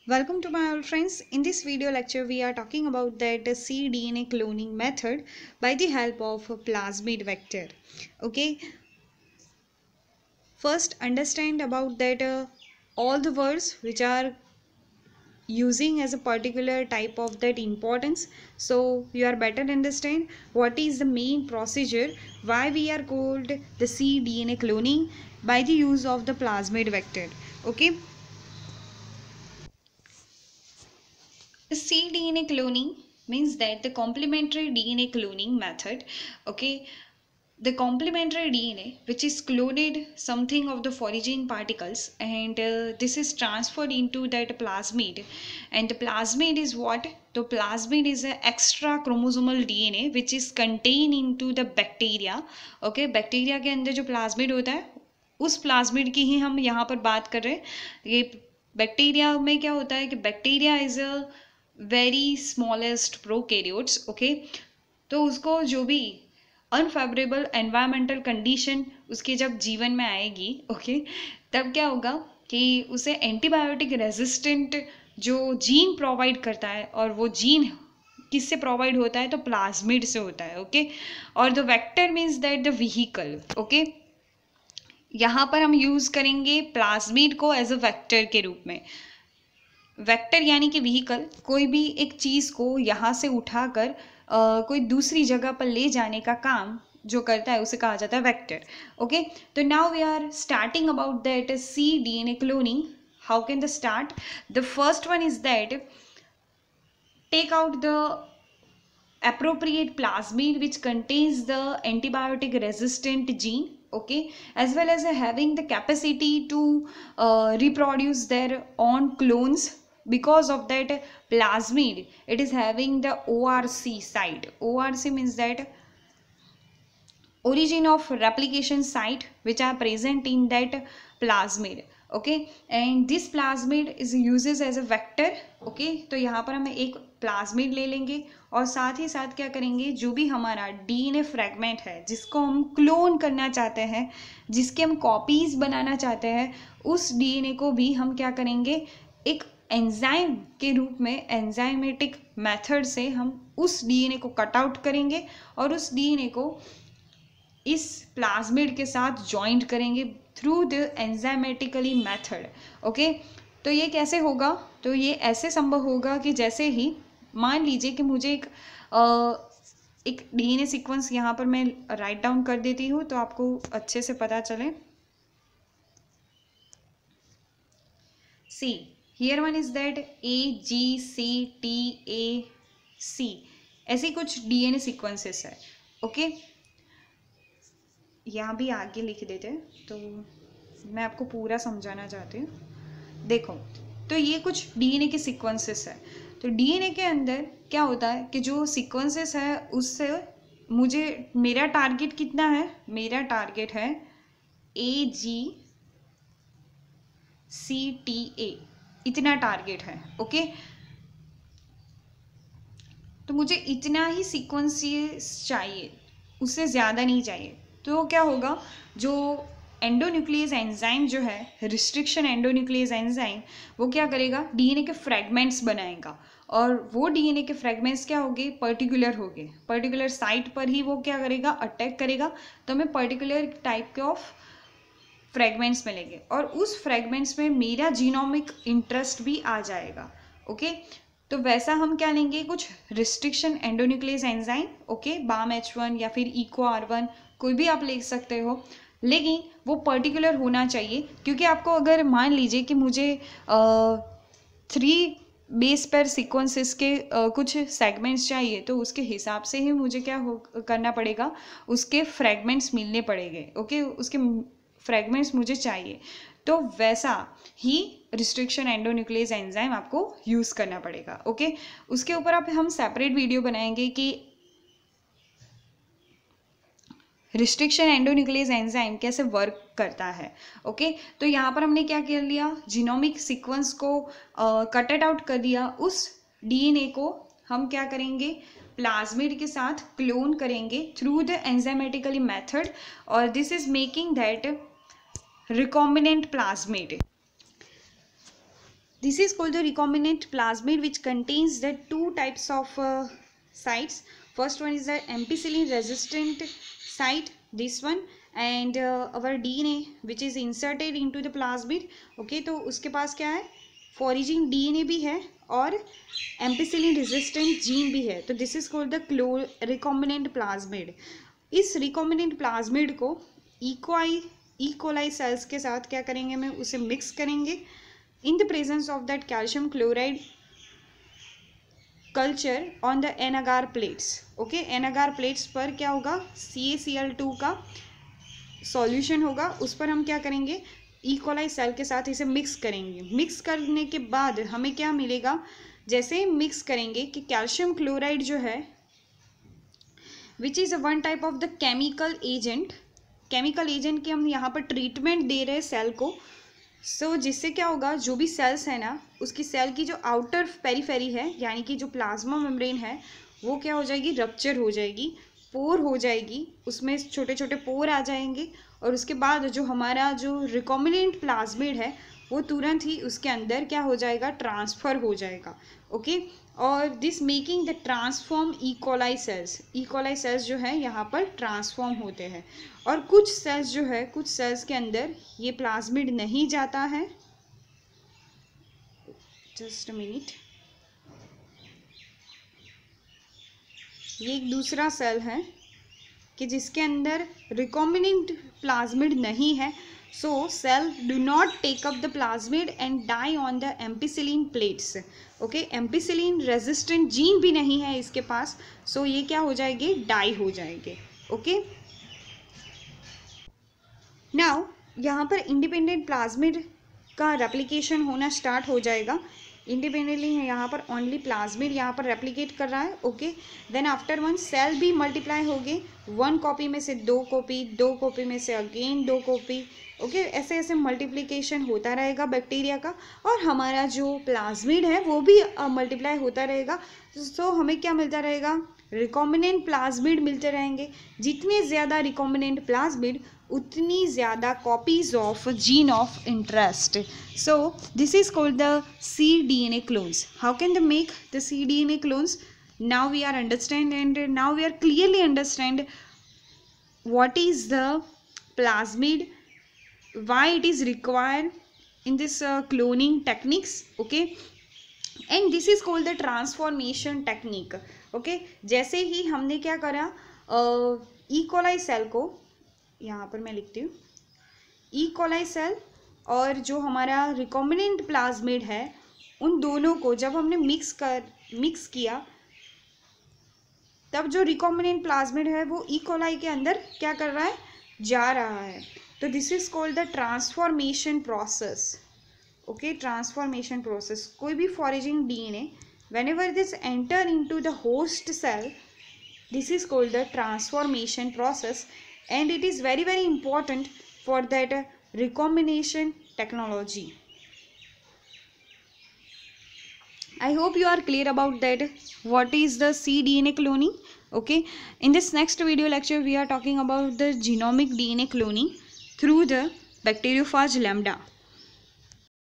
Welcome to my old friends. In this video lecture we are talking about that cDNA cloning method by the help of a plasmid vector. Okay, first understand about that all the words which are using as a particular type of that importance, so you are better understand what is the main procedure, why we are called the cDNA cloning by the use of the plasmid vector. Okay, the cDNA cloning means that the complementary DNA cloning method. Okay, the complementary DNA which is cloned something of the foraging particles, and this is transferred into that plasmid, and the plasmid is what? The plasmid is an extra chromosomal DNA which is contained into the bacteria. Okay, bacteria के अंदर जो plasmid होता है उस plasmid की ही हम यहाँ पर बात कर रहे हैं. ये बैक्टीरिया में क्या होता है कि bacteria is a very smallest prokaryotes. Okay, तो उसको जो भी अनफेवरेबल एनवायरमेंटल कंडीशन उसके जब जीवन में आएगी, ओके, तब क्या होगा कि उसे एंटीबायोटिक रेजिस्टेंट जो जीन प्रोवाइड करता है, और वो जीन किससे प्रोवाइड होता है? तो प्लाज्मिड से होता है. ओके, और the vector means that the vehicle. Okay, यहाँ पर हम यूज करेंगे प्लाज्मिड को एज अ वेक्टर के रूप में. वेक्टर यानी कि व्हीकल, कोई भी एक चीज़ को यहाँ से उठाकर कोई दूसरी जगह पर ले जाने का काम जो करता है उसे कहा जाता है वेक्टर. ओके, तो now we are starting about that cDNA cloning. How can the start? The first one is that take out the appropriate plasmid which contains the antibiotic resistant gene, okay, as well as having the capacity to reproduce their own clones. Because of that plasmid, it is having the ORC site. ORC means that origin of replication site which are present in that plasmid. Okay, and this plasmid is uses as a vector. Okay, तो यहाँ पर हम एक plasmid ले लेंगे और साथ ही साथ क्या करेंगे, जो भी हमारा डीएनए फ्रेगमेंट है जिसको हम क्लोन करना चाहते हैं, जिसके हम कॉपीज बनाना चाहते हैं, उस डीएनए को भी हम क्या करेंगे, एक एंजाइम के रूप में एंजाइमेटिक मेथड से हम उस डीएनए को कट आउट करेंगे और उस डीएनए को इस प्लाज्मिड के साथ ज्वाइंट करेंगे through the enzymatically method. Okay, तो ये कैसे होगा? तो ये ऐसे संभव होगा कि जैसे ही मान लीजिए कि मुझे एक डीएनए सीक्वेंस यहाँ पर मैं राइट डाउन कर देती हूँ तो आपको अच्छे से पता चले. See here one is that AGCTAC, ऐसी कुछ डीएनए सीक्वेंसेस है. ओके, यहाँ भी आगे लिख देते हैं तो मैं आपको पूरा समझाना चाहती हूँ. देखो, तो ये कुछ डीएनए के सीक्वेंसेस है. तो डीएनए के अंदर क्या होता है कि जो सीक्वेंसेस है उससे मुझे मेरा टारगेट कितना है? मेरा टारगेट है AGCTA, इतना टारगेट है. ओके, तो मुझे इतना ही सीक्वेंसेस चाहिए, उससे ज़्यादा नहीं चाहिए. तो क्या होगा, जो एंडोन्यूक्लियस एंजाइम जो है, रिस्ट्रिक्शन एंडोन्यूक्लियस एंजाइम, वो क्या करेगा, डीएनए के फ्रेगमेंट्स बनाएगा. और वो डीएनए के फ्रेगमेंट्स क्या होंगे, पर्टिकुलर होंगे, पर्टिकुलर साइट पर ही वो क्या करेगा, अटैक करेगा. तो हमें पर्टिकुलर टाइप के ऑफ फ्रेगमेंट्स मिलेंगे और उस फ्रेगमेंट्स में मेरा जीनोमिक इंटरेस्ट भी आ जाएगा. ओके, तो वैसा हम क्या लेंगे, कुछ restriction endonuclease enzyme. Okay, BAM-H1 या फिर ECO-R1, कोई भी आप ले सकते हो, लेकिन वो पर्टिकुलर होना चाहिए. क्योंकि आपको अगर मान लीजिए कि मुझे 3 बेस पेयर सीक्वेंसेस के कुछ सेगमेंट्स चाहिए, तो उसके हिसाब से ही मुझे क्या करना पड़ेगा, उसके फ्रेगमेंट्स मिलने पड़ेंगे. ओके, उसके फ्रेगमेंट्स मुझे चाहिए, तो वैसा ही रिस्ट्रिक्शन एंडोन्यूक्लियस एंजाइम आपको यूज़ करना पड़ेगा. ओके, उसके ऊपर आप हम सेपरेट वीडियो बनाएंगे कि रिस्ट्रिक्शन एंडोन्यूक्लियस एंजाइम कैसे वर्क करता है. ओके, तो यहाँ पर हमने क्या कर लिया, जीनोमिक सीक्वेंस को कट आउट कर दिया. उस डीएनए को हम क्या करेंगे, प्लाज्मिड के साथ क्लोन करेंगे थ्रू द एंजाइमेटिकली मेथड, और this is making that recombinant plasmid. This is called the recombinant plasmid, which contains the two types of sites. First one is the ampicillin resistant site, this one, and our DNA which is inserted into the plasmid. Okay, तो उसके पास क्या है, फोरिजिंग DNA भी है और ampicillin resistant gene भी है. तो this is called the recombinant plasmid. इस रिकॉम्बिनेंट प्लाज्मिड को इकोलाई सेल्स के साथ क्या करेंगे, मैं उसे मिक्स करेंगे in the presence of that calcium chloride culture on the NAGAR plates. Okay, NAGAR plates पर क्या होगा, CaCl2 का सॉल्यूशन होगा, उस पर हम क्या करेंगे, इकोलाई सेल के साथ इसे मिक्स करेंगे. मिक्स करने के बाद हमें क्या मिलेगा, जैसे मिक्स करेंगे कि कैल्शियम क्लोराइड जो है which is one type of the chemical agent की हम यहाँ पर ट्रीटमेंट दे रहे हैं सेल को. सो जिससे क्या होगा, जो भी सेल्स है ना, उसकी सेल की जो आउटर पेरीफेरी है, यानी कि जो प्लाज्मा मेम्ब्रेन है, वो क्या हो जाएगी, रप्चर हो जाएगी, पोर हो जाएगी, उसमें छोटे छोटे पोर आ जाएंगे, और उसके बाद जो हमारा जो रिकॉम्बिनेंट प्लाज्मिड है वो तुरंत ही उसके अंदर क्या हो जाएगा, ट्रांसफ़र हो जाएगा. ओके, और this making the transform E coli sales जो है यहाँ पर ट्रांसफॉर्म होते हैं. और कुछ सेल्स जो है, कुछ सेल्स के अंदर ये प्लाज्मिड नहीं जाता है. जस्ट अ मिनट, ये एक दूसरा सेल है कि जिसके अंदर रिकॉम्बिनेंट प्लाज्मिड नहीं है. So cell do not take up the plasmid and die on the ampicillin plates. Okay, ampicillin resistant gene भी नहीं है इसके पास, so ये क्या हो जाएंगे, डाई हो जाएंगे. Okay, now यहाँ पर इंडिपेंडेंट प्लाज्मिड का रेप्लिकेशन होना स्टार्ट हो जाएगा. इंडिपेंडेंटली यहाँ पर ओनली प्लाज्मिड यहाँ पर रेप्लिकेट कर रहा है. Okay, then after one cell भी मल्टीप्लाई हो गए, 1 कॉपी में से 2 कॉपी, 2 कॉपी में से अगेन 2 कॉपी. ओके, ऐसे ऐसे मल्टीप्लिकेशन होता रहेगा बैक्टीरिया का, और हमारा जो प्लाज्मिड है वो भी मल्टीप्लाई होता रहेगा. सो हमें क्या मिलता रहेगा, रिकॉम्बिनेंट प्लाज्मिड मिलते रहेंगे. जितने ज़्यादा रिकॉम्बिनेंट प्लाज्मिड उतनी ज़्यादा copies of gene of interest. So this is called the cDNA clones. How can they make the cDNA clones? Now we are understand, and now we are clearly understand what is the plasmid, why it is required in this cloning techniques. Okay, and this is called the transformation technique. Okay, जैसे ही हमने क्या करा, E coli cell को यहाँ पर मैं लिखती हूँ, इकोलाई सेल और जो हमारा रिकॉम्बिनेंट प्लाज्मिड है, उन दोनों को जब हमने मिक्स किया, तब जो रिकॉम्बिनेंट प्लाज्मिड है वो इकोलाई के अंदर क्या कर रहा है, जा रहा है. तो this is called the transformation process. Okay, transformation process. कोई भी foraging DNA whenever this enter into the host cell, this is called the transformation process, and it is very very important for that recombination technology. I hope you are clear about that what is the cDNA cloning. Okay, in this next video lecture we are talking about the genomic DNA cloning through the bacteriophage lambda.